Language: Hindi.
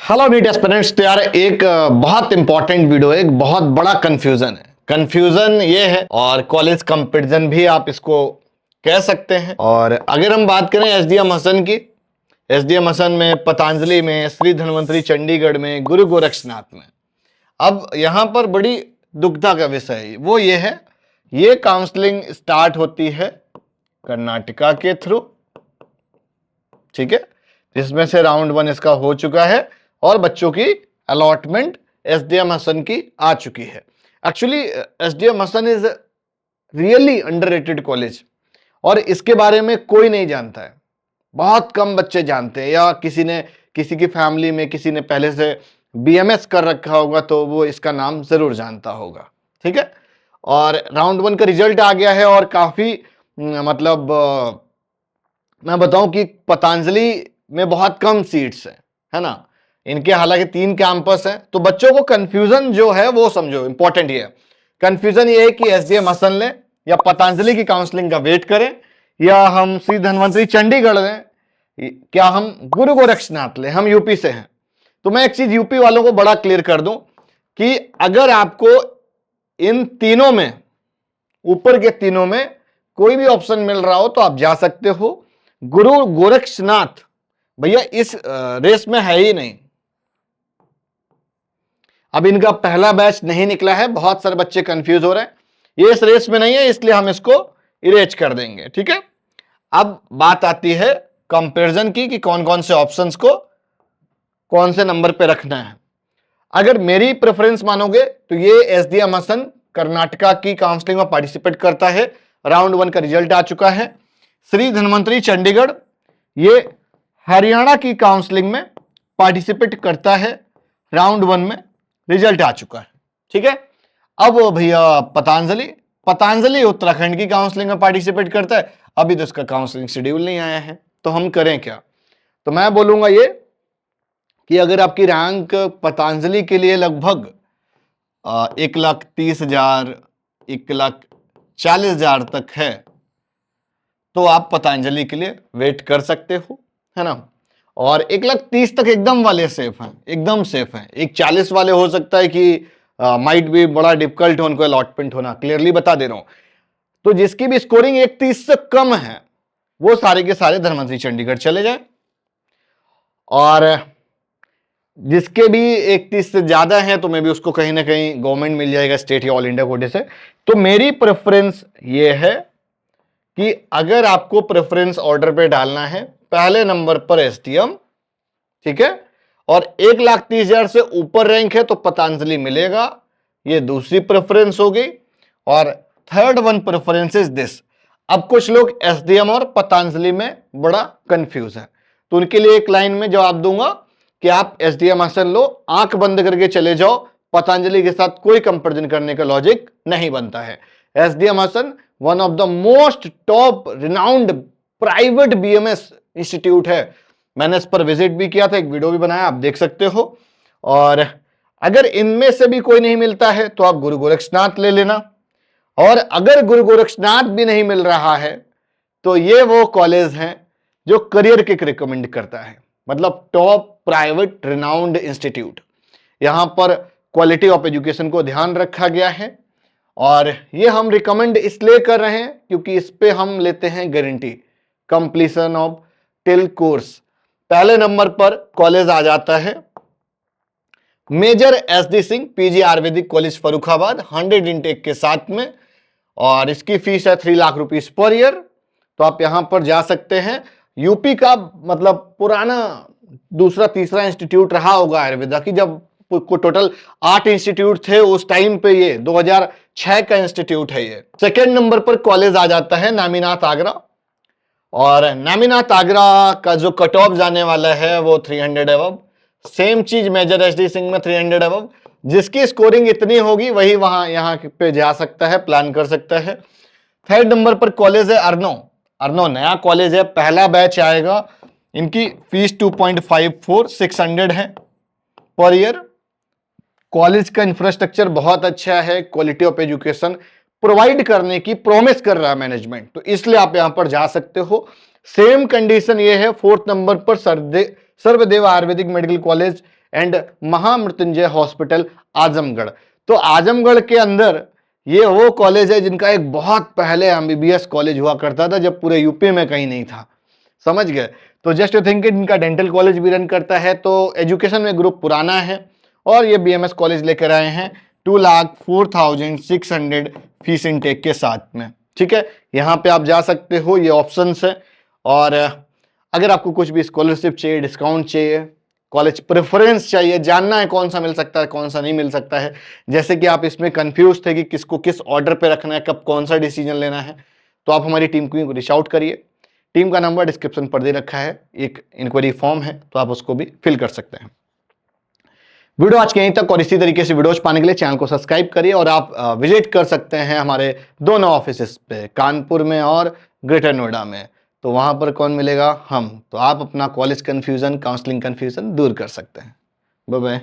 Hello NEET aspirants. तो यार एक बहुत इंपॉर्टेंट वीडियो है। एक बहुत बड़ा कंफ्यूजन है। कंफ्यूजन ये है और कॉलेज कंपैरिजन भी आप इसको कह सकते हैं। और अगर हम बात करें एसडीएम हसन की, एसडीएम हसन में, पतंजलि में, श्री धन्वंतरी चंडीगढ़ में, गुरु गोरक्षनाथ में, अब यहां पर बड़ी दुविधा का विषय है। वो ये है, ये काउंसलिंग स्टार्ट होती है कर्नाटका के थ्रू, ठीक है, जिसमें से राउंड 1 इसका हो चुका है और बच्चों की अलॉटमेंट एसडीएम हसन की आ चुकी है। Actually SDM Hassan is really underrated college और इसके बारे में कोई नहीं जानता है। बहुत कम बच्चे जानते हैं, या किसी की फैमिली में किसी ने पहले से बीएमएस कर रखा होगा तो वो इसका नाम जरूर जानता होगा, ठीक है। और राउंड 1 का रिजल्ट आ गया है और काफी मतलब मैं बताऊं कि पतंजलि में बहुत कम सीट्स हैं, है ना। इनके हालांकि 3 कैंपस हैं, तो बच्चों को कंफ्यूजन जो है वो समझो, इंपॉर्टेंट ये है। कंफ्यूजन ये है कि एसडीएम हसन लें या पतंजलि की काउंसलिंग का वेट करें, या हम श्री धन्वंतरी चंडीगढ़ लें, क्या हम गुरु गोरक्षनाथ लें। हम यूपी से हैं, तो मैं एक चीज यूपी वालों को बड़ा क्लियर कर दूं कि अगर आपको इन तीनों में, ऊपर के तीनों में कोई भी ऑप्शन मिल रहा हो तो आप जा सकते हो। गुरु गोरक्षनाथ भैया इस रेस में है ही नहीं। अब इनका पहला बैच नहीं निकला है, बहुत सारे बच्चे कंफ्यूज हो रहे हैं। ये इस रेस में नहीं है, इसलिए हम इसको इरेज कर देंगे, ठीक है। अब बात आती है कंपैरिजन की कि कौन कौन से ऑप्शंस को कौन से नंबर पे रखना है। अगर मेरी प्रेफरेंस मानोगे तो ये एसडीएम हसन कर्नाटका की काउंसलिंग में पार्टिसिपेट करता है, राउंड 1 का रिजल्ट आ चुका है। श्री धन्वंतरी चंडीगढ़ ये हरियाणा की काउंसलिंग में पार्टिसिपेट करता है, राउंड 1 में रिजल्ट आ चुका है, ठीक है। अब भैया पतंजलि उत्तराखंड की काउंसलिंग में पार्टिसिपेट करता है, अभी तो इसका काउंसलिंग शेड्यूल नहीं आया है, तो हम करें क्या। तो मैं बोलूंगा ये कि अगर आपकी रैंक पतंजलि के लिए लगभग 1,30,000 1,40,000 तक है, तो आप पतंजलि के लिए वेट कर सकते हो, है ना। और 1,30,000 तक एकदम वाले सेफ हैं, एकदम सेफ हैं। 1,40,000 वाले हो सकता है कि माइट भी बड़ा डिफिकल्ट हो उनको अलॉटमेंट होना, क्लियरली बता दे रहा हूं। तो जिसकी भी स्कोरिंग 1,30,000 से कम है वो सारे के सारे धन्वंतरी चंडीगढ़ चले जाए, और जिसके भी 1,30,000 से ज्यादा है तो मैं भी उसको कहीं ना कहीं गवर्नमेंट मिल जाएगा, स्टेट या ऑल इंडिया कोटे से। तो मेरी प्रेफरेंस ये है कि अगर आपको प्रेफरेंस ऑर्डर पे डालना है, पहले नंबर पर एसडीएम, ठीक है, और 1,30,000 से ऊपर रैंक है तो पतंजलि मिलेगा, ये दूसरी प्रेफरेंस होगी। और third one preference is this. अब कुछ लोग एसडीएम और पतंजलि में बड़ा कंफ्यूज है, तो उनके लिए एक लाइन में जवाब दूंगा कि आप एसडीएम हसन लो, आंख बंद करके चले जाओ, पतंजलि के साथ कोई कंपैरिजन करने का लॉजिक नहीं बनता है। SDM Hassan one of the most top renowned private BMS institute है। मैंने इस पर विजिट भी किया था, एक वीडियो भी बनाया, आप देख सकते हो। और अगर इनमें से भी कोई नहीं मिलता है तो आप गुरु गोरक्षनाथ ले लेना, और अगर गुरु गोरक्षनाथ भी नहीं मिल रहा है तो ये वो कॉलेज हैं जो करियर किक रिकमेंड करता है, मतलब टॉप प्राइवेट रिनाउंड इंस्टीट्यूट। यहां पर क्वालिटी ऑफ एजुकेशन को ध्यान रखा गया है, और ये हम रिकमेंड इसलिए कर रहे हैं क्योंकि इस पे हम लेते हैं guarantee completion of till course. पहले नंबर पर कॉलेज आ जाता है Major SD Singh PG Ayurvedic College Farrukhabad, 100 intake के साथ में, और इसकी फीस है 3 लाख रुपीस पर ईयर। तो आप यहां पर जा सकते हैं। यूपी का मतलब पुराना दूसरा तीसरा इंस्टीट्यूट रहा होगा आयुर्वेदा की, जब टोटल 8 इंस्टीट्यूट थे उस टाइम पे, ये 2006 का इंस्टीट्यूट है ये। सेकेंड नंबर पर कॉलेज आ जाता है नामीनाथ आगरा, और नामीनाथ आगरा का जो कट ऑफ जाने वाला है वो 300 अबव। सेम चीज मेजर एसडी सिंह में 300 अबव। जिसकी स्कोरिंग इतनी होगी वही वहां यहां पे जा सकता है, प्लान कर सकता है। थर्ड नंबर पर कॉलेज है अर्नो नया कॉलेज है, पहला बैच आएगा। इनकी फीस 2.54 600 है पर ईयर। कॉलेज का इंफ्रास्ट्रक्चर बहुत अच्छा है, क्वालिटी ऑफ एजुकेशन प्रोवाइड करने की प्रॉमिस कर रहा है मैनेजमेंट, तो इसलिए आप यहां पर जा सकते हो। सेम कंडीशन ये है फोर्थ नंबर पर Sarvadev Ayurvedic medical college and Mahamrityunjay hospital Azamgarh. तो आजमगढ़ के अंदर ये वो कॉलेज है जिनका एक बहुत पहले एमबीबीएस कॉलेज हुआ करता था जब पूरे यूपी में कहीं नहीं था, समझ गए। तो जस्ट यू थिंक इनका डेंटल कॉलेज भी रन करता है, तो एजुकेशन में ग्रुप पुराना है और ये बीएमएस कॉलेज लेकर आए हैं 2,04,600 फीस इनटेक के साथ में, ठीक है। यहाँ पे आप जा सकते हो, ये ऑप्शंस है। और अगर आपको कुछ भी स्कॉलरशिप चाहिए, डिस्काउंट चाहिए, कॉलेज प्रेफरेंस चाहिए, जानना है कौन सा मिल सकता है कौन सा नहीं मिल सकता है, जैसे कि आप इसमें कंफ्यूज थे कि किसको किस ऑर्डर पे रखना है, कब कौन सा डिसीजन लेना है, तो आप हमारी टीम को रीच आउट करिए। टीम का नंबर डिस्क्रिप्शन पर दे रखा है, एक इंक्वायरी फॉर्म है तो आप उसको भी फिल कर सकते हैं। वीडियो आज के यहीं तक, और इसी तरीके से वीडियोज पाने के लिए चैनल को सब्सक्राइब करिए। और आप विजिट कर सकते हैं हमारे दोनों ऑफिस पे, कानपुर में और ग्रेटर नोएडा में। तो वहां पर कौन मिलेगा? हम। तो आप अपना कॉलेज कंफ्यूजन, काउंसलिंग कंफ्यूजन दूर कर सकते हैं। Bye bye.